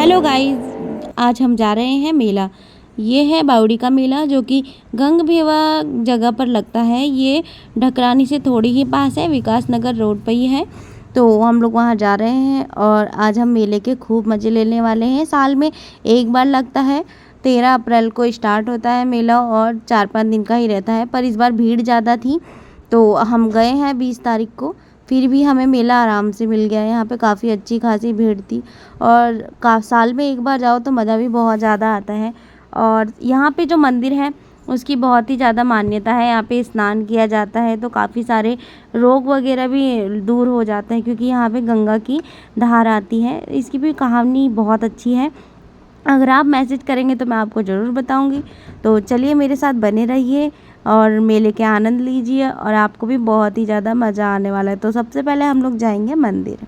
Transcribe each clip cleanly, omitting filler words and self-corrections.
Hello guys, आज हम जा रहे हैं मेला। ये है बावड़ी का मेला जो कि गंगभेवा जगह पर लगता है। ये ढकरानी से थोड़ी ही पास है, विकास नगर रोड पर ही है। तो हम लोग वहाँ जा रहे हैं और आज हम मेले के खूब मज़े लेने वाले हैं। साल में एक बार लगता है, 13 अप्रैल को स्टार्ट होता है मेला और 4-5 दिन का ही रहता है। पर इस बार भीड़ ज़्यादा थी तो हम गए हैं 20 तारीख को, फिर भी हमें मेला आराम से मिल गया। यहाँ पे काफ़ी अच्छी खासी भीड़ थी और साल में एक बार जाओ तो मज़ा भी बहुत ज़्यादा आता है। और यहाँ पे जो मंदिर है उसकी बहुत ही ज़्यादा मान्यता है। यहाँ पे स्नान किया जाता है तो काफ़ी सारे रोग वगैरह भी दूर हो जाते हैं, क्योंकि यहाँ पे गंगा की धार आती है। इसकी भी कहानी बहुत अच्छी है। अगर आप मैसेज करेंगे तो मैं आपको ज़रूर बताऊंगी। तो चलिए मेरे साथ बने रहिए और मेले के आनंद लीजिए और आपको भी बहुत ही ज़्यादा मज़ा आने वाला है। तो सबसे पहले हम लोग जाएंगे मंदिर।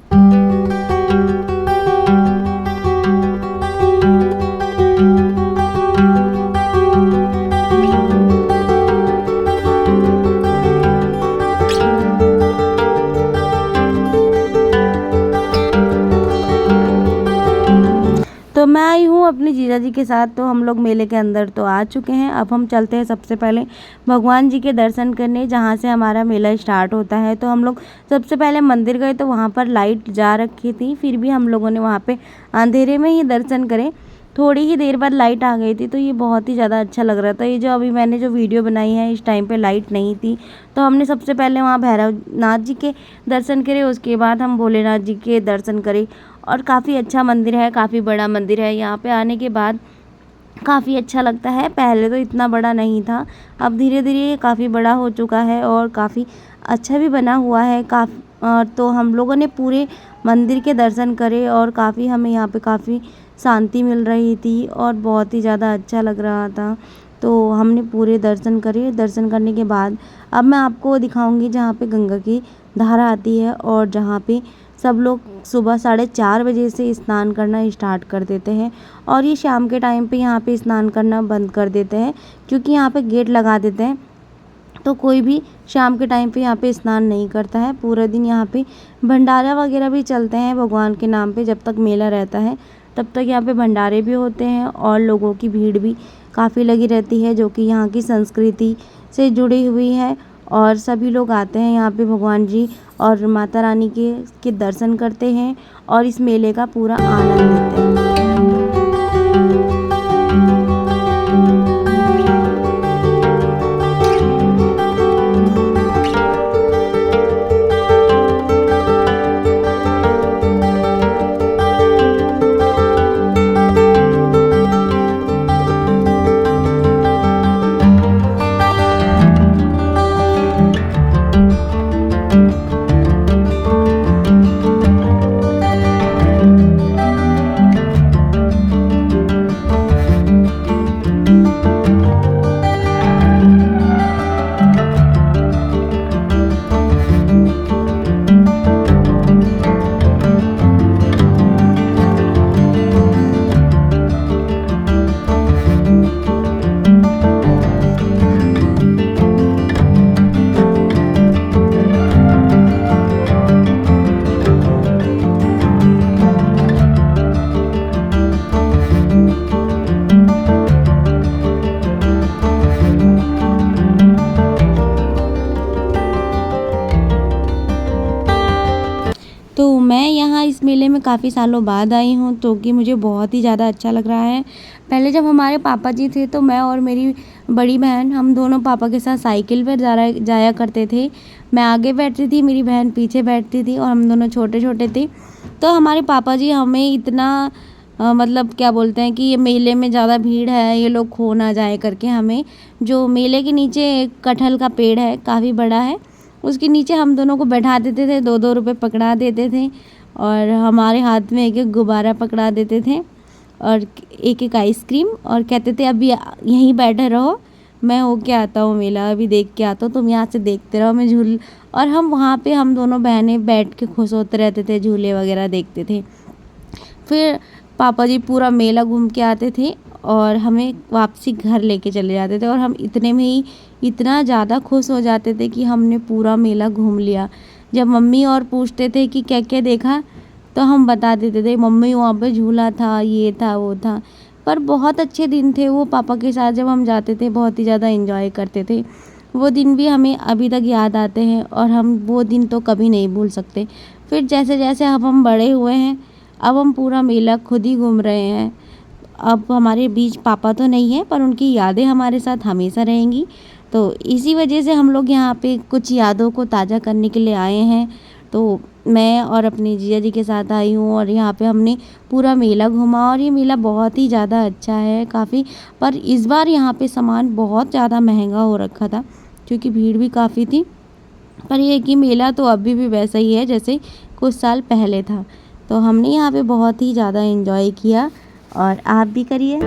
तो मैं आई हूँ अपने जीजा जी के साथ। तो हम लोग मेले के अंदर तो आ चुके हैं। अब हम चलते हैं सबसे पहले भगवान जी के दर्शन करने, जहाँ से हमारा मेला स्टार्ट होता है। तो हम लोग सबसे पहले मंदिर गए तो वहाँ पर लाइट जा रखी थी, फिर भी हम लोगों ने वहाँ पे अंधेरे में ही दर्शन करे। थोड़ी ही देर बाद लाइट आ गई थी तो ये बहुत ही ज़्यादा अच्छा लग रहा था। ये जो अभी मैंने जो वीडियो बनाई है, इस टाइम पे लाइट नहीं थी। तो हमने सबसे पहले वहाँ भैरवनाथ जी के दर्शन करे, उसके बाद हम भोलेनाथ जी के दर्शन करे। और काफ़ी अच्छा मंदिर है, काफ़ी बड़ा मंदिर है। यहाँ पे आने के बाद काफ़ी अच्छा लगता है। पहले तो इतना बड़ा नहीं था, अब धीरे धीरे ये काफ़ी बड़ा हो चुका है और काफ़ी अच्छा भी बना हुआ है। तो हम लोगों ने पूरे मंदिर के दर्शन करे और काफ़ी हमें यहाँ पे काफ़ी शांति मिल रही थी और बहुत ही ज़्यादा अच्छा लग रहा था। तो हमने पूरे दर्शन करे। दर्शन करने के बाद अब मैं आपको दिखाऊंगी जहाँ पे गंगा की धारा आती है और जहाँ पे सब लोग सुबह 4:30 बजे से स्नान करना स्टार्ट कर देते हैं और ये शाम के टाइम पे यहाँ पे स्नान करना बंद कर देते हैं, क्योंकि यहाँ पे गेट लगा देते हैं। तो कोई भी शाम के टाइम पे यहाँ पे स्नान नहीं करता है। पूरा दिन यहाँ पे भंडारा वगैरह भी चलते हैं भगवान के नाम पे। जब तक मेला रहता है तब तक यहाँ पे भंडारे भी होते हैं और लोगों की भीड़ भी काफ़ी लगी रहती है, जो कि यहाँ की संस्कृति से जुड़ी हुई है। और सभी लोग आते हैं यहाँ पे भगवान जी और माता रानी के दर्शन करते हैं और इस मेले का पूरा आनंद लेते हैं। तो मैं यहाँ इस मेले में काफ़ी सालों बाद आई हूँ, तो कि मुझे बहुत ही ज़्यादा अच्छा लग रहा है। पहले जब हमारे पापा जी थे तो मैं और मेरी बड़ी बहन, हम दोनों पापा के साथ साइकिल पर जाया करते थे। मैं आगे बैठती थी, मेरी बहन पीछे बैठती थी और हम दोनों छोटे छोटे थे। तो हमारे पापा जी हमें इतना मतलब क्या बोलते हैं कि ये मेले में ज़्यादा भीड़ है, ये लोग खो ना जाए करके, हमें जो मेले के नीचे एक कटहल का पेड़ है, काफ़ी बड़ा है, उसके नीचे हम दोनों को बैठा देते थे। 2-2 रुपए पकड़ा देते थे और हमारे हाथ में एक एक गुब्बारा पकड़ा देते थे और एक एक आइसक्रीम, और कहते थे अभी यहीं बैठे रहो, मैं होके आता हूँ मेला, अभी देख के आता हूँ, तुम यहाँ से देखते रहो, मैं झूल। और हम वहाँ पे हम दोनों बहनें बैठ के खुश होते रहते थे, झूले वगैरह देखते थे। फिर पापा जी पूरा मेला घूम के आते थे और हमें वापसी घर लेके चले जाते थे और हम इतने में ही इतना ज़्यादा खुश हो जाते थे कि हमने पूरा मेला घूम लिया। जब मम्मी और पूछते थे कि क्या क्या देखा, तो हम बता देते थे मम्मी वहाँ पे झूला था, ये था, वो था। पर बहुत अच्छे दिन थे वो, पापा के साथ जब हम जाते थे बहुत ही ज़्यादा एंजॉय करते थे। वो दिन भी हमें अभी तक याद आते हैं और हम वो दिन तो कभी नहीं भूल सकते। फिर जैसे जैसे अब हम बड़े हुए हैं, अब हम पूरा मेला खुद ही घूम रहे हैं। अब हमारे बीच पापा तो नहीं है, पर उनकी यादें हमारे साथ हमेशा रहेंगी। तो इसी वजह से हम लोग यहाँ पे कुछ यादों को ताज़ा करने के लिए आए हैं। तो मैं और अपने जीजा जी के साथ आई हूँ और यहाँ पे हमने पूरा मेला घूमा और ये मेला बहुत ही ज़्यादा अच्छा है काफ़ी। पर इस बार यहाँ पे सामान बहुत ज़्यादा महंगा हो रखा था क्योंकि भीड़ भी काफ़ी थी। पर ये है कि मेला तो अभी भी वैसा ही है जैसे कुछ साल पहले था। तो हमने यहाँ पे बहुत ही ज़्यादा एंजॉय किया और आप भी करिए।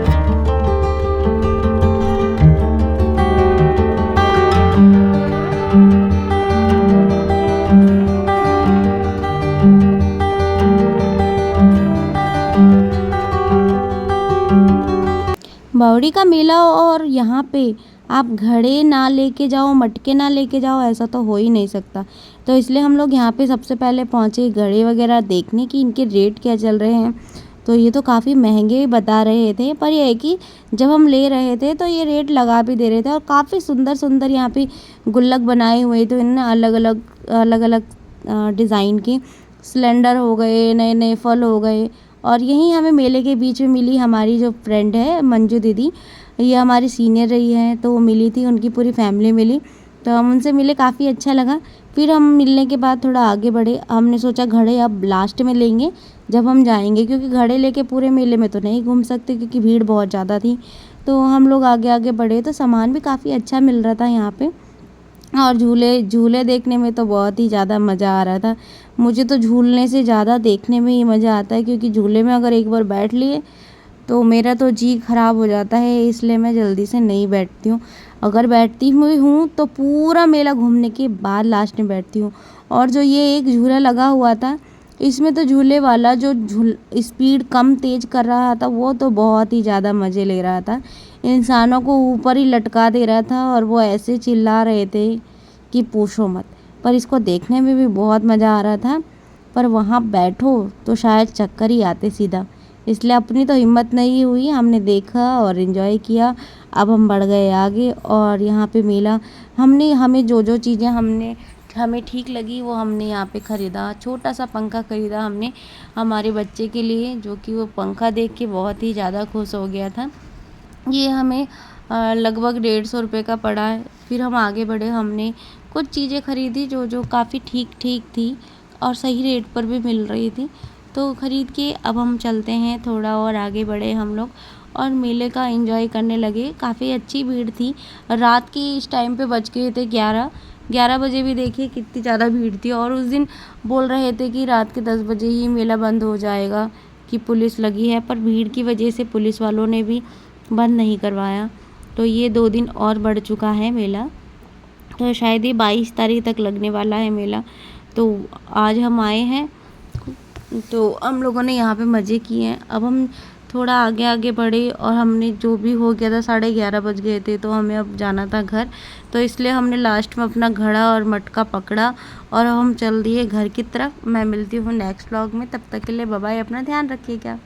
बावड़ी का मेला और यहाँ पे आप घड़े ना लेके जाओ, मटके ना लेके जाओ, ऐसा तो हो ही नहीं सकता। तो इसलिए हम लोग यहाँ पे सबसे पहले पहुँचे घड़े वगैरह देखने कि इनके रेट क्या चल रहे हैं। तो ये तो काफ़ी महंगे बता रहे थे, पर ये है कि जब हम ले रहे थे तो ये रेट लगा भी दे रहे थे और काफ़ी सुंदर सुंदर यहाँ पे गुल्लक बनाए हुए थे इनने अलग अलग डिज़ाइन के। सिलेंडर हो गए, नए नए फल हो गए। और यहीं हमें मेले के बीच में मिली हमारी जो फ्रेंड है मंजू दीदी, ये हमारी सीनियर रही है, तो वो मिली थी, उनकी पूरी फैमिली मिली। तो हम उनसे मिले, काफ़ी अच्छा लगा। फिर हम मिलने के बाद थोड़ा आगे बढ़े, हमने सोचा घड़े अब लास्ट में लेंगे जब हम जाएंगे, क्योंकि घड़े लेके पूरे मेले में तो नहीं घूम सकते क्योंकि भीड़ बहुत ज़्यादा थी। तो हम लोग आगे आगे बढ़े तो सामान भी काफ़ी अच्छा मिल रहा था यहाँ पे। और झूले झूले देखने में तो बहुत ही ज़्यादा मज़ा आ रहा था। मुझे तो झूलने से ज़्यादा देखने में ही मज़ा आता है, क्योंकि झूले में अगर एक बार बैठ लिए तो मेरा तो जी खराब हो जाता है, इसलिए मैं जल्दी से नहीं बैठती हूँ। अगर बैठती हुई हूँ तो पूरा मेला घूमने के बाद लास्ट में बैठती हूँ। और जो ये एक झूला लगा हुआ था, इसमें तो झूले वाला जो स्पीड कम तेज़ कर रहा था वो तो बहुत ही ज़्यादा मज़े ले रहा था, इंसानों को ऊपर ही लटका दे रहा था और वो ऐसे चिल्ला रहे थे कि पूछो मत। पर इसको देखने में भी बहुत मज़ा आ रहा था, पर वहाँ बैठो तो शायद चक्कर ही आते सीधा। इसलिए अपनी तो हिम्मत नहीं हुई, हमने देखा और एंजॉय किया। अब हम बढ़ गए आगे और यहाँ पे मेला हमें जो जो चीज़ें हमें ठीक लगी वो हमने यहाँ पे ख़रीदा। छोटा सा पंखा ख़रीदा हमने हमारे बच्चे के लिए, जो कि वो पंखा देख के बहुत ही ज़्यादा खुश हो गया था। ये हमें लगभग 150 रुपये का पड़ा है। फिर हम आगे बढ़े, हमने कुछ चीज़ें ख़रीदी जो जो काफ़ी ठीक ठीक थी और सही रेट पर भी मिल रही थी। तो ख़रीद के अब हम चलते हैं, थोड़ा और आगे बढ़े हम लोग और मेले का एंजॉय करने लगे। काफ़ी अच्छी भीड़ थी। रात के इस टाइम पे बज गए थे 11 बजे भी देखिए कितनी ज़्यादा भीड़ थी। और उस दिन बोल रहे थे कि रात के 10 बजे ही मेला बंद हो जाएगा, कि पुलिस लगी है, पर भीड़ की वजह से पुलिस वालों ने भी बंद नहीं करवाया। तो ये 2 दिन और बढ़ चुका है मेला, तो शायद ये 22 तारीख तक लगने वाला है मेला। तो आज हम आए हैं, तो हम लोगों ने यहाँ पे मज़े किए हैं। अब हम थोड़ा आगे आगे बढ़े और हमने जो भी हो गया था, 11:30 बज गए थे, तो हमें अब जाना था घर। तो इसलिए हमने लास्ट में अपना घड़ा और मटका पकड़ा और हम चल दिए घर की तरफ। मैं मिलती हूँ नेक्स्ट व्लॉग में, तब तक के लिए बाय बाय, अपना ध्यान रखिएगा।